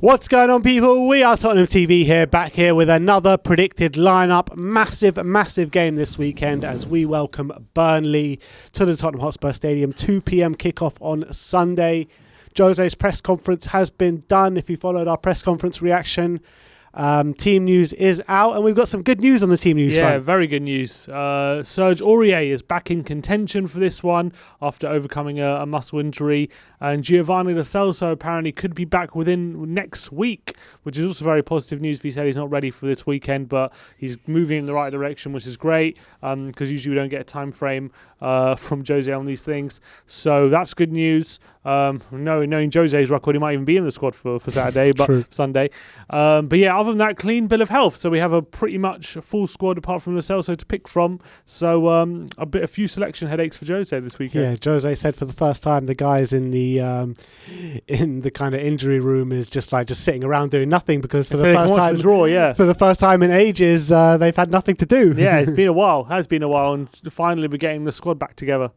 What's going on, people? We are Tottenham TV here, back here with another predicted lineup. Massive game this weekend as we welcome Burnley to the Tottenham Hotspur Stadium. 2 p.m. kickoff on Sunday. Jose's press conference has been done. If you followed our press conference reaction, team news is out, and we've got some good news on the team news front. Yeah, very good news. Serge Aurier is back in contention for this one after overcoming a muscle injury, and Giovanni Lo Celso apparently could be back within next week, which is also very positive news. He said he's not ready for this weekend, but he's moving in the right direction, which is great, because usually we don't get a time frame from Jose on these things. So that's good news. Knowing Jose's record, he might even be in the squad for Saturday, but Sunday. But yeah, other than that, clean bill of health. So we have a pretty much full squad apart from Lo Celso to pick from. So a few selection headaches for Jose this weekend. Yeah, Jose said for the first time the guys in the kind of injury room is just sitting around doing nothing, because for the first time in ages they've had nothing to do. Yeah, it's been a while. Has been a while, and finally we're getting the squad back together.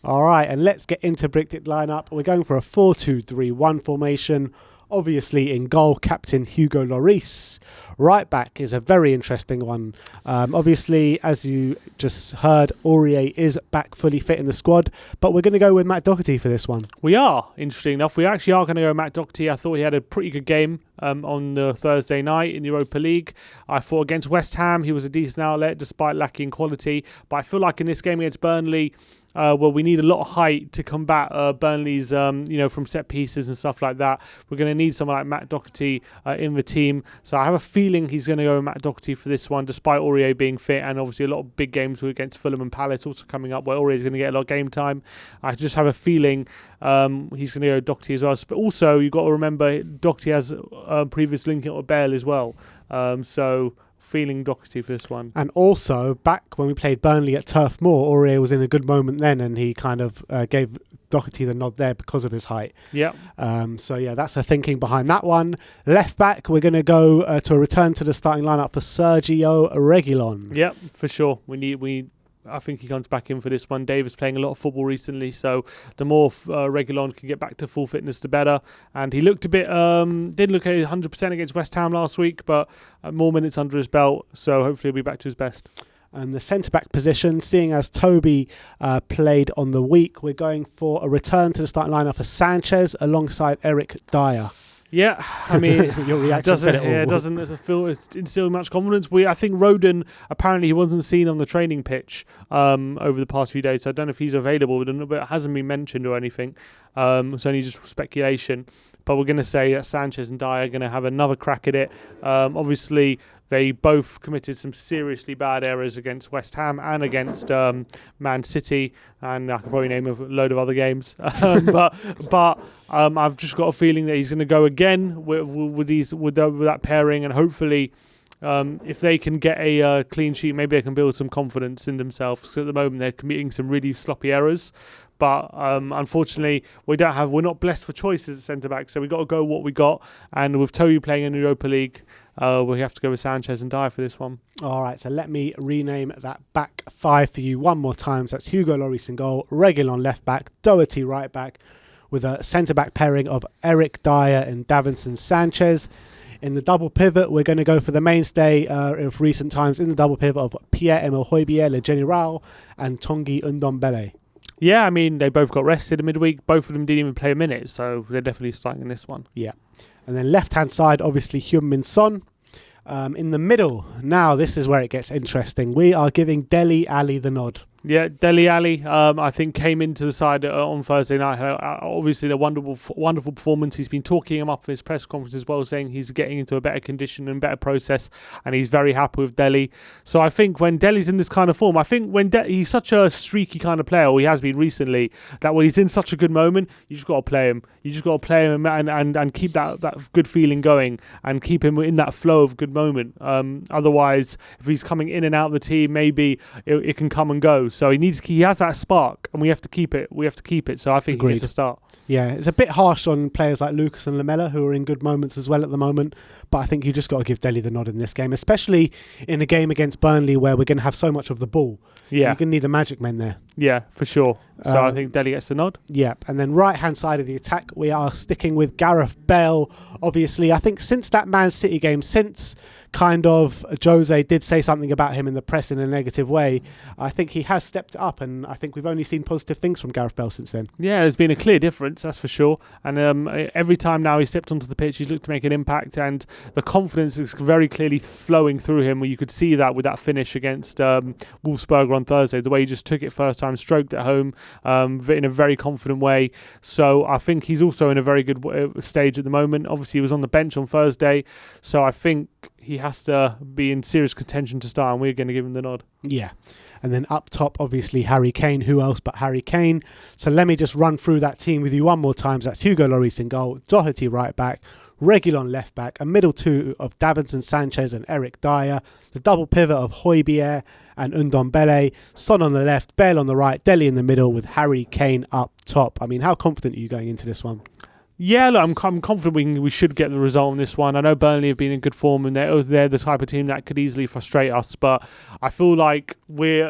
All right, and let's get into predicted lineup. We're going for a 4-2-3-1 formation. Obviously, in goal, captain Hugo Lloris. Right back is a very interesting one. Obviously, as you just heard, Aurier is back fully fit in the squad, but we're going to go with Matt Doherty for this one. We are, interesting enough. We actually are going to go with Matt Doherty. I thought he had a pretty good game on the Thursday night in the Europa League. I thought against West Ham, he was a decent outlet despite lacking quality. But I feel like in this game against Burnley, we need a lot of height to combat Burnley's, from set pieces and stuff like that. We're going to need someone like Matt Doherty in the team. So I have a feeling he's going to go with Matt Doherty for this one, despite Aurier being fit, and obviously a lot of big games against Fulham and Palace also coming up where Aurier is going to get a lot of game time. I just have a feeling he's going to go Doherty as well. But also, you've got to remember, Doherty has a previous link with Dele as well. Feeling Doherty for this one. And also, back when we played Burnley at Turf Moor, Aurier was in a good moment then, and he kind of gave Doherty the nod there because of his height. Yeah. That's the thinking behind that one. Left back, we're going to go to a return to the starting lineup for Sergio Reguilon. Yeah, for sure. I think he comes back in for this one. Dave is playing a lot of football recently, so the more Reguilon can get back to full fitness, the better. And he looked a bit, didn't look at 100% against West Ham last week, but more minutes under his belt, so hopefully he'll be back to his best. And the centre-back position, seeing as Toby played on the week, we're going for a return to the starting lineup for Sanchez alongside Eric Dyer. Yeah, I mean, your reaction said it all. It doesn't feel it's instilling much confidence. I think Rodon, apparently he wasn't seen on the training pitch over the past few days, so I don't know if he's available, but it hasn't been mentioned or anything. It's only just speculation. But we're going to say that Sanchez and Dyer are going to have another crack at it. Obviously, they both committed some seriously bad errors against West Ham and against Man City, and I could probably name a load of other games. But I've just got a feeling that he's going to go again with that pairing, and hopefully, if they can get a clean sheet, maybe they can build some confidence in themselves. Because at the moment they're committing some really sloppy errors. But unfortunately, we're not blessed for choices at centre back, so we've got to go what we got. And with Toby playing in the Europa League, we have to go with Sanchez and Dyer for this one. All right, so let me rename that back five for you one more time. So that's Hugo Lloris in goal, Reguilon left back, Doherty right back, with a centre back pairing of Eric Dyer and Davinson Sanchez. In the double pivot, we're going to go for the mainstay of recent times in the double pivot of Pierre-Emile Højbjerg, Le General, and Tanguy Ndombele. Yeah, I mean, they both got rested in midweek. Both of them didn't even play a minute, so they're definitely starting in this one. Yeah. And then left-hand side, obviously, Heung-min Son. In the middle, now this is where it gets interesting. We are giving Dele Alli the nod. Yeah, Dele Alli, I think, came into the side on Thursday night. Obviously, a wonderful performance. He's been talking him up at his press conference as well, saying he's getting into a better condition and better process, and he's very happy with Dele. So I think when Dele's in this kind of form, I think when he's such a streaky kind of player, or he has been recently, that when he's in such a good moment, you just got to play him. You just got to play him and keep that good feeling going and keep him in that flow of good moment. Otherwise, if he's coming in and out of the team, maybe it can come and go. So he has that spark, and we have to keep it. So I think he gets a start. Yeah, it's a bit harsh on players like Lucas and Lamela, who are in good moments as well at the moment. But I think you just got to give Dele the nod in this game, especially in a game against Burnley where we're going to have so much of the ball. Yeah. You're going to need the magic men there. Yeah, for sure. So I think Dele gets the nod. Yep. And then right-hand side of the attack, we are sticking with Gareth Bale. Obviously, I think since that Man City game, since kind of Jose did say something about him in the press in a negative way, I think he has stepped up, and I think we've only seen positive things from Gareth Bale since then. Yeah, there's been a clear difference, that's for sure. And every time now he stepped onto the pitch, he's looked to make an impact, and the confidence is very clearly flowing through him, where you could see that with that finish against Wolfsburg on Thursday, the way he just took it first time, stroked it home in a very confident way. So I think he's also in a very good stage at the moment. Obviously, he was on the bench on Thursday, so I think he has to be in serious contention to start, and we're going to give him the nod. Yeah. And then up top, obviously, Harry Kane. Who else but Harry Kane? So let me just run through that team with you one more time. So that's Hugo Lloris in goal, Doherty right back, Reguilon left back, a middle two of Davinson Sanchez and Eric Dyer, the double pivot of Højbjerg and Ndombele, Son on the left, Bale on the right, Dele in the middle with Harry Kane up top. I mean, how confident are you going into this one? Yeah, look, I'm confident we should get the result on this one. I know Burnley have been in good form, and they're the type of team that could easily frustrate us. But I feel like we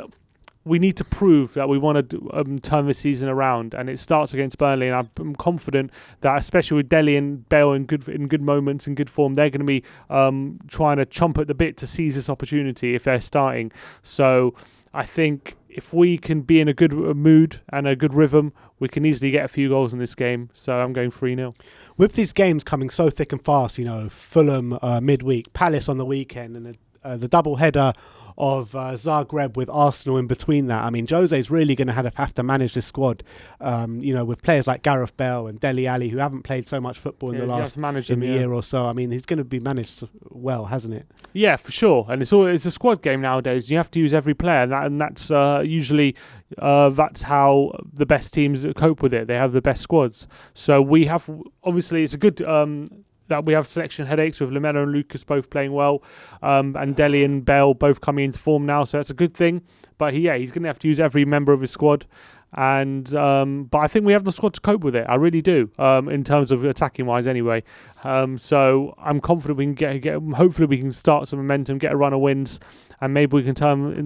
need to prove that we want to turn this season around, and it starts against Burnley. And I'm confident that, especially with Dele and Bale in good moments and good form, they're going to be trying to chomp at the bit to seize this opportunity if they're starting. So I think if we can be in a good mood and a good rhythm, we can easily get a few goals in this game. So I'm going 3-0. With these games coming so thick and fast, Fulham midweek, Palace on the weekend, and the double header of Zagreb with Arsenal in between that. I mean, Jose's really going to have to manage this squad, with players like Gareth Bale and Dele Alli, who haven't played so much football in the year or so. I mean, he's going to be managed well, hasn't it? Yeah, for sure. And it's a squad game nowadays. You have to use every player, and that's usually that's how the best teams cope with it. They have the best squads. So we have, obviously, it's a good that we have selection headaches with Lamela and Lucas both playing well, and Dele and Bale both coming into form now, so that's a good thing. But he's going to have to use every member of his squad, and but I think we have the squad to cope with it. I really do, in terms of attacking wise, anyway. So I'm confident we can get. Hopefully, we can start some momentum, get a run of wins, and maybe we can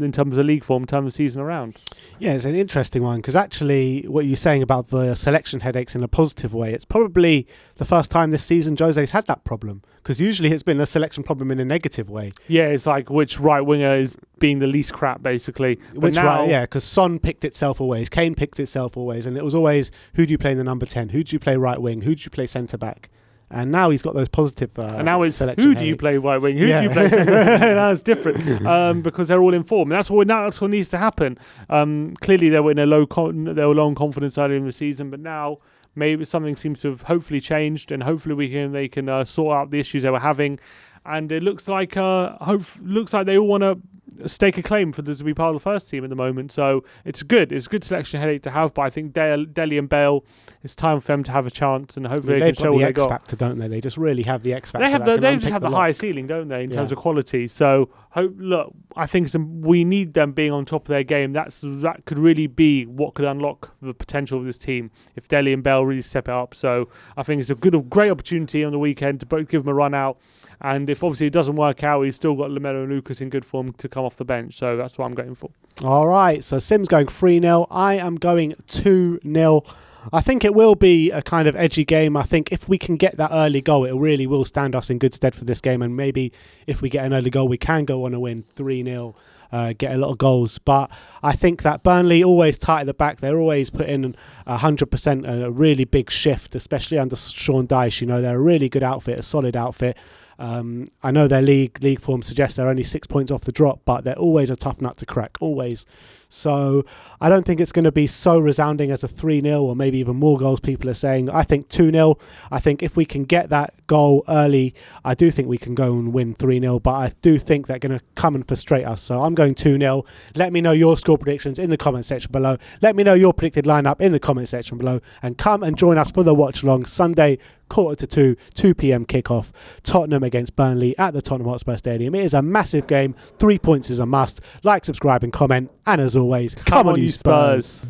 in terms of league form, turn the season around. Yeah, it's an interesting one, because actually what you're saying about the selection headaches in a positive way, it's probably the first time this season Jose's had that problem, because usually it's been a selection problem in a negative way. Yeah, it's like which right winger is being the least crap, basically. Because Son picked itself always, Kane picked itself always, and it was always, who do you play in the number 10? Who do you play right wing? Who do you play centre back? And now he's got those positive and now it's selection who do you play right wing? Who do you play? That's different because they're all in form. And that's what needs to happen. Clearly, they were low on confidence earlier in the season, but now maybe something seems to have hopefully changed, and hopefully they can sort out the issues they were having. And it looks like they all want to stake a claim for to be part of the first team at the moment. So it's a good selection headache to have. But I think Dele and Bale, it's time for them to have a chance, and hopefully they can show what they got. X factor, don't they? They just really have the X factor. They just have the highest ceiling, don't they, in terms of quality? So I think we need them being on top of their game. That could really be what could unlock the potential of this team if Dele and Bale really step it up. So I think it's a great opportunity on the weekend to both give them a run out. And if obviously it doesn't work out, he's still got Lamela and Lucas in good form to come off the bench. So that's what I'm going for. All right. So Sim's going 3-0. I am going 2-0. I think it will be a kind of edgy game. I think if we can get that early goal, it really will stand us in good stead for this game. And maybe if we get an early goal, we can go on a win 3-0. Get a lot of goals. But I think that Burnley always tight at the back. They're always put in 100% a really big shift, especially under Sean Dyche. They're a really good outfit, a solid outfit. I know their league form suggests they're only 6 points off the drop, but they're always a tough nut to crack, always. So I don't think it's going to be so resounding as a 3-0 or maybe even more goals people are saying. I think 2-0. I think if we can get that goal early, I do think we can go and win 3-0, but I do think they're going to come and frustrate us. So I'm going 2-0. Let me know your score predictions in the comment section below. Let me know your predicted lineup in the comment section below, and come and join us for the watch along Sunday, 1:45, 2 p.m. kickoff. Tottenham against Burnley at the Tottenham Hotspur Stadium. It is a massive game. 3 points is a must. Like, subscribe and comment. And as always, come on you Spurs.